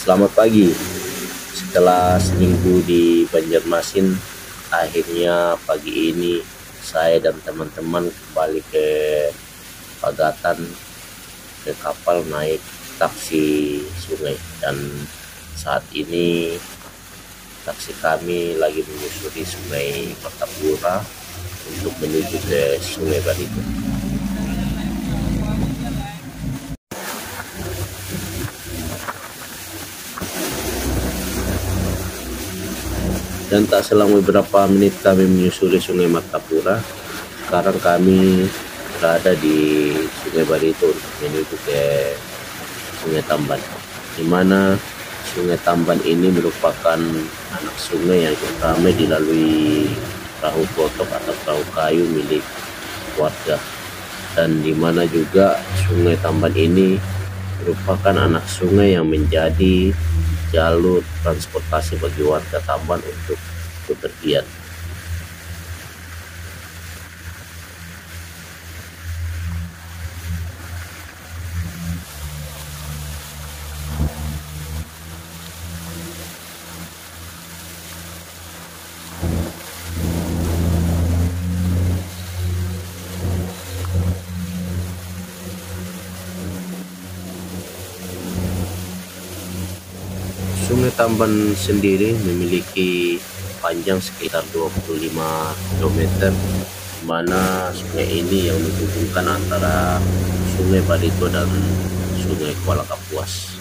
Selamat pagi. Setelah seminggu di Banjarmasin, akhirnya pagi ini saya dan teman-teman kembali ke Pagatan, ke kapal naik taksi sungai. Dan saat ini taksi kami lagi menyusuri Sungai Martapura untuk menuju ke Sungai Barito. Dan tak selang beberapa menit kami menyusuri Sungai Martapura, sekarang kami berada di Sungai Barito untuk menuju ke Sungai Tamban, di mana Sungai Tamban ini merupakan anak sungai yang ramai dilalui perahu potok atau perahu kayu milik warga, dan di mana juga Sungai Tamban ini merupakan anak sungai yang menjadi jalur transportasi bagi warga Tamban untuk bepergian. Sungai Tamban sendiri memiliki panjang sekitar 25 km, di mana sungai ini yang menghubungkan antara Sungai Barito dan Sungai Kuala Kapuas.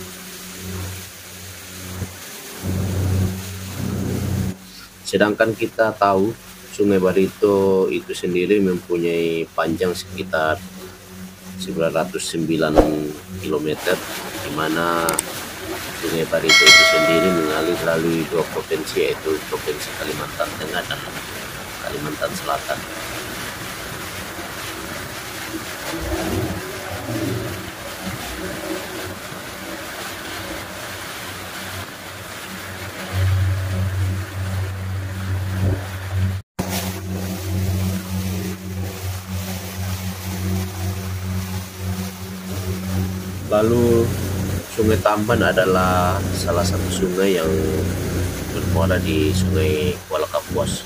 Sedangkan kita tahu Sungai Barito itu sendiri mempunyai panjang sekitar 909 km, di mana Sungai Barito itu sendiri mengalir melalui dua provinsi, yaitu Provinsi Kalimantan Tengah dan Kalimantan Selatan. Lalu Sungai Tamban adalah salah satu sungai yang bermuara di Sungai Kuala Kapuas,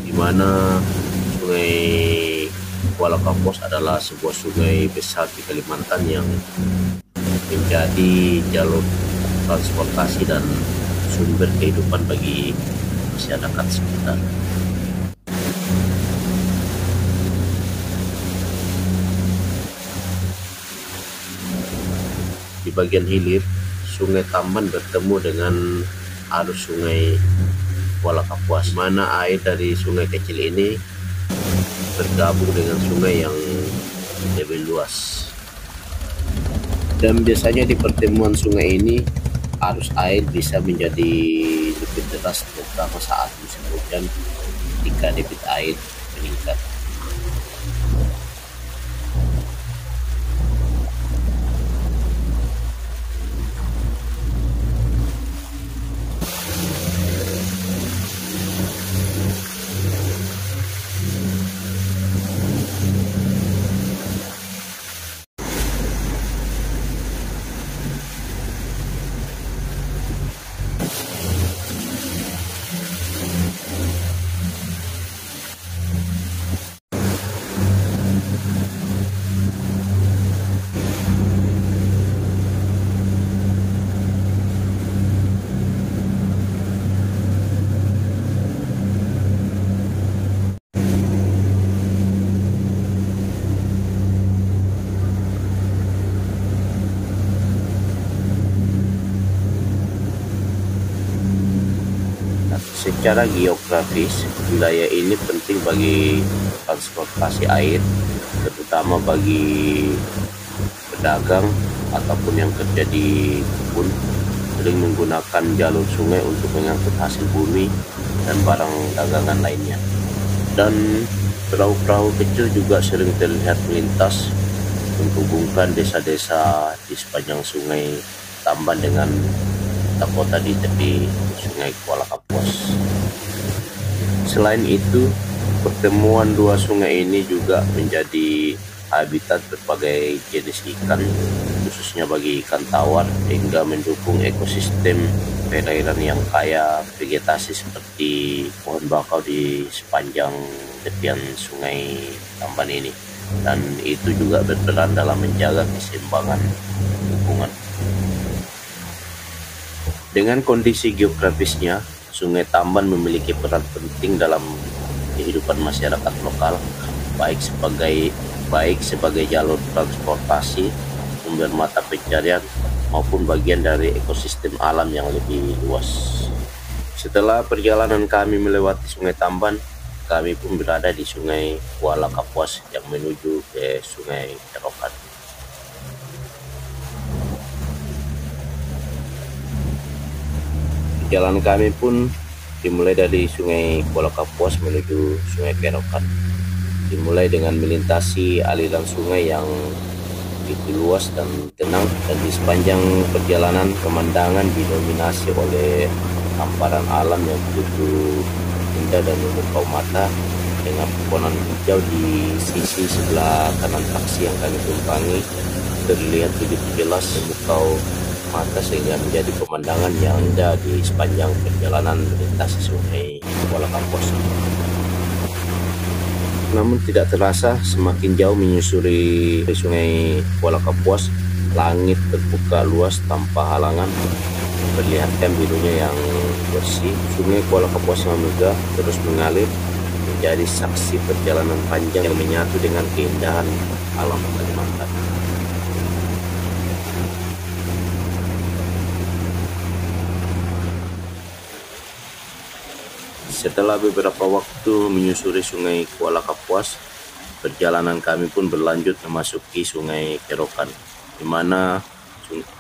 di mana Sungai Kuala Kapuas adalah sebuah sungai besar di Kalimantan yang menjadi jalur transportasi dan sumber kehidupan bagi masyarakat sekitar. Di bagian hilir, Sungai Tamban bertemu dengan arus Sungai Kuala Kapuas, mana air dari sungai kecil ini bergabung dengan sungai yang lebih luas. Dan biasanya di pertemuan sungai ini, arus air bisa menjadi lebih deras, terutama saat musim hujan ketika debit air meningkat. Secara geografis, wilayah ini penting bagi transportasi air, terutama bagi pedagang ataupun yang kerja di kebun, sering menggunakan jalur sungai untuk mengangkut hasil bumi dan barang dagangan lainnya. Dan perahu-perahu kecil juga sering terlihat melintas menghubungkan desa-desa di sepanjang Sungai Tamban dengan kota di tepi Sungai Kuala Kapuas. Selain itu, pertemuan dua sungai ini juga menjadi habitat berbagai jenis ikan, khususnya bagi ikan tawar, hingga mendukung ekosistem perairan yang kaya vegetasi seperti pohon bakau di sepanjang tepian Sungai Tamban ini. Dan itu juga berperan dalam menjaga keseimbangan lingkungan. Dengan kondisi geografisnya, Sungai Tamban memiliki peran penting dalam kehidupan masyarakat lokal, baik sebagai jalur transportasi, sumber mata pencarian, maupun bagian dari ekosistem alam yang lebih luas. Setelah perjalanan kami melewati Sungai Tamban, kami pun berada di Sungai Kuala Kapuas yang menuju ke Sungai Kerokan. Jalan kami pun dimulai dari Sungai Kuala Kapuas menuju Sungai Kerokan. Dimulai dengan melintasi aliran sungai yang begitu luas dan tenang, dan di sepanjang perjalanan pemandangan didominasi oleh hamparan alam yang begitu indah dan memukau mata, dengan pepohonan hijau di sisi sebelah kanan taksi yang kami tumpangi terlihat begitu jelas memukau mata, sehingga menjadi pemandangan yang indah di sepanjang perjalanan melintasi Sungai Kuala Kapuas. Namun tidak terasa semakin jauh menyusuri Sungai Kuala Kapuas, langit terbuka luas tanpa halangan, memperlihatkan birunya yang bersih. Sungai Kuala Kapuas yang megah terus mengalir, menjadi saksi perjalanan panjang yang menyatu dengan keindahan alam Kalimantan. Setelah beberapa waktu menyusuri Sungai Kuala Kapuas, perjalanan kami pun berlanjut memasuki Sungai Kerokan, di mana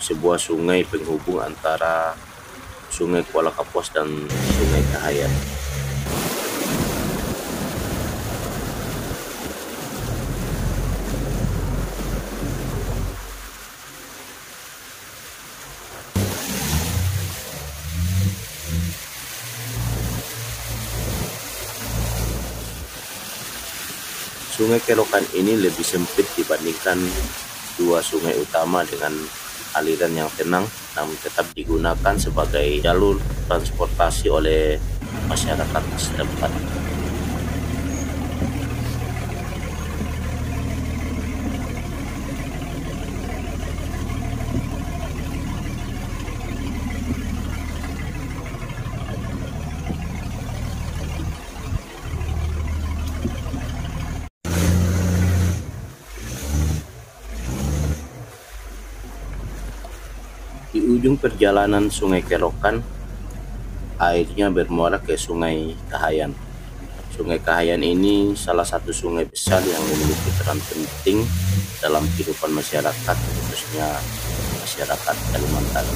sebuah sungai penghubung antara Sungai Kuala Kapuas dan Sungai Kahayan. Sungai Kerokan ini lebih sempit dibandingkan dua sungai utama dengan aliran yang tenang, namun tetap digunakan sebagai jalur transportasi oleh masyarakat setempat. Di ujung perjalanan Sungai Kerokan, airnya bermuara ke Sungai Kahayan. Sungai Kahayan ini salah satu sungai besar yang memiliki peran penting dalam kehidupan masyarakat, khususnya masyarakat Kalimantan.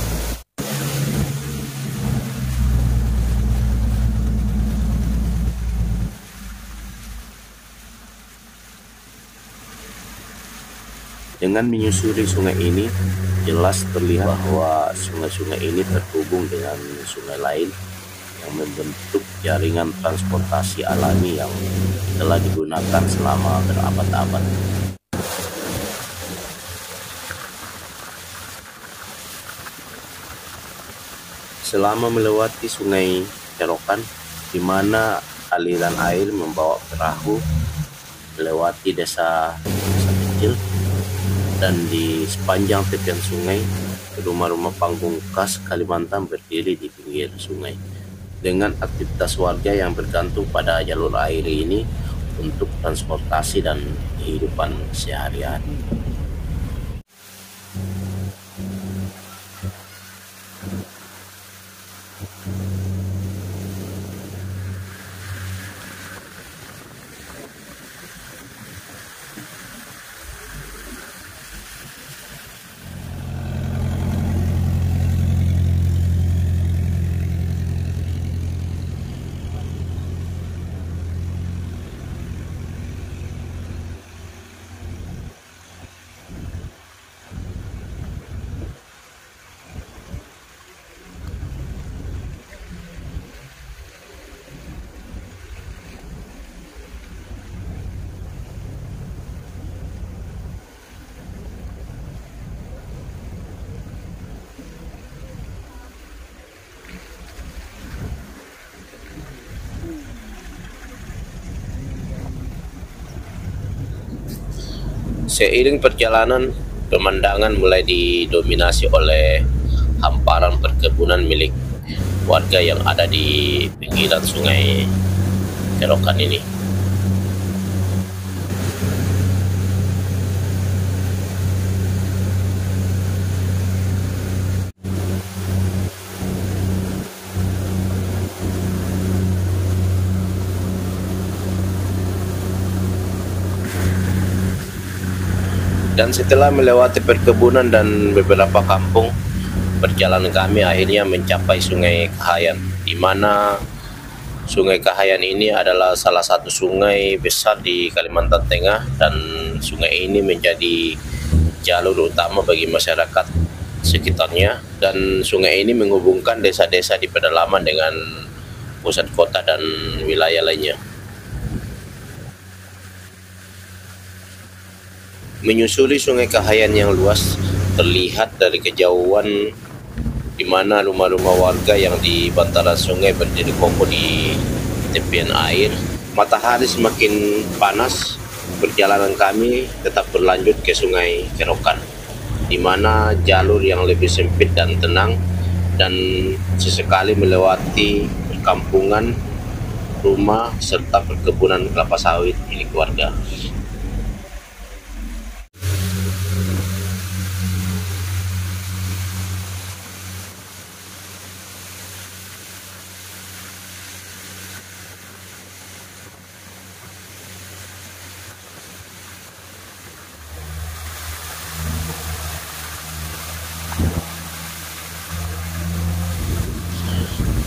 Dengan menyusuri sungai ini, jelas terlihat bahwa sungai-sungai ini terhubung dengan sungai lain yang membentuk jaringan transportasi alami yang telah digunakan selama berabad-abad. Selama melewati Sungai Kerokan, di mana aliran air membawa perahu melewati desa-desa kecil, dan di sepanjang tepian sungai, rumah-rumah panggung khas Kalimantan berdiri di pinggir sungai, dengan aktivitas warga yang bergantung pada jalur air ini untuk transportasi dan kehidupan sehari-hari. Seiring perjalanan, pemandangan mulai didominasi oleh hamparan perkebunan milik warga yang ada di pinggiran Sungai Kerokan ini. Dan setelah melewati perkebunan dan beberapa kampung, perjalanan kami akhirnya mencapai Sungai Kahayan, di mana Sungai Kahayan ini adalah salah satu sungai besar di Kalimantan Tengah, dan sungai ini menjadi jalur utama bagi masyarakat sekitarnya, dan sungai ini menghubungkan desa-desa di pedalaman dengan pusat kota dan wilayah lainnya. Menyusuri Sungai Kahayan yang luas, terlihat dari kejauhan di mana rumah-rumah warga yang di bantaran sungai berdiri kokoh di tepian air. Matahari semakin panas, perjalanan kami tetap berlanjut ke Sungai Kerokan, di mana jalur yang lebih sempit dan tenang, dan sesekali melewati perkampungan, rumah, serta perkebunan kelapa sawit milik warga.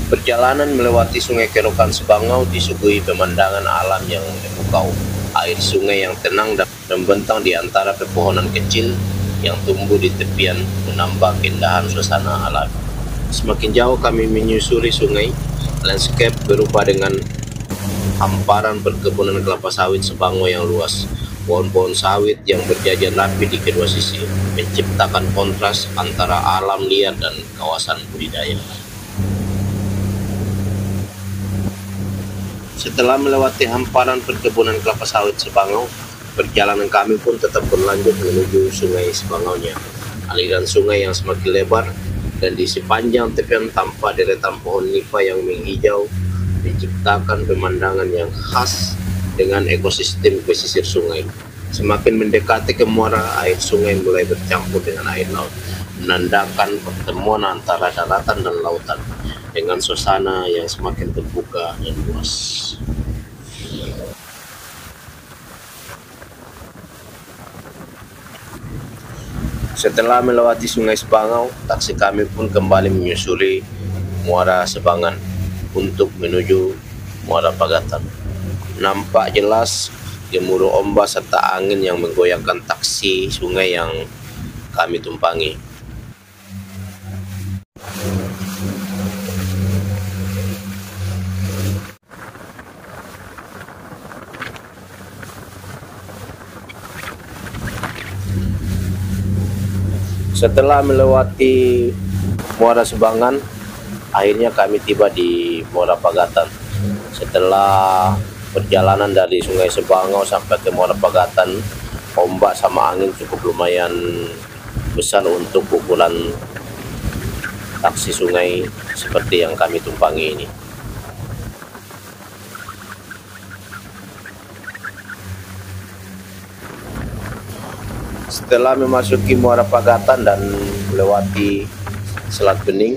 Perjalanan melewati Sungai Kerokan Sebangau disuguhi pemandangan alam yang memukau. Air sungai yang tenang dan membentang di antara pepohonan kecil yang tumbuh di tepian menambah keindahan suasana alam. Semakin jauh kami menyusuri sungai, landscape berubah dengan hamparan perkebunan kelapa sawit Sebangau yang luas. Pohon-pohon sawit yang berjajar rapi di kedua sisi menciptakan kontras antara alam liar dan kawasan budidaya. Setelah melewati hamparan perkebunan kelapa sawit Sebangau, perjalanan kami pun tetap berlanjut menuju Sungai Sebangaunya. Aliran sungai yang semakin lebar dan di sepanjang tepian tampak deretan pohon nipa yang menghijau menciptakan pemandangan yang khas dengan ekosistem pesisir sungai. Semakin mendekati ke muara, air sungai mulai bercampur dengan air laut, menandakan pertemuan antara daratan dan lautan dengan suasana yang semakin terbuka dan luas. Setelah melewati Sungai Sebangau, taksi kami pun kembali menyusuri Muara Sebangan untuk menuju Muara Pagatan. Nampak jelas gemuruh ombak serta angin yang menggoyangkan taksi sungai yang kami tumpangi. Setelah melewati Muara Sebangan, akhirnya kami tiba di Muara Pagatan. Setelah perjalanan dari Sungai Sebangau sampai ke Muara Pagatan, ombak sama angin cukup lumayan besar untuk ukuran taksi sungai seperti yang kami tumpangi ini. Setelah memasuki Muara Pagatan dan melewati Selat Bening,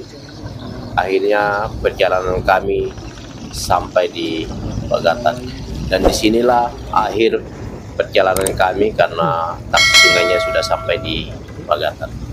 akhirnya perjalanan kami sampai di Pagatan. Dan disinilah akhir perjalanan kami karena taksi sungainya sudah sampai di Pagatan.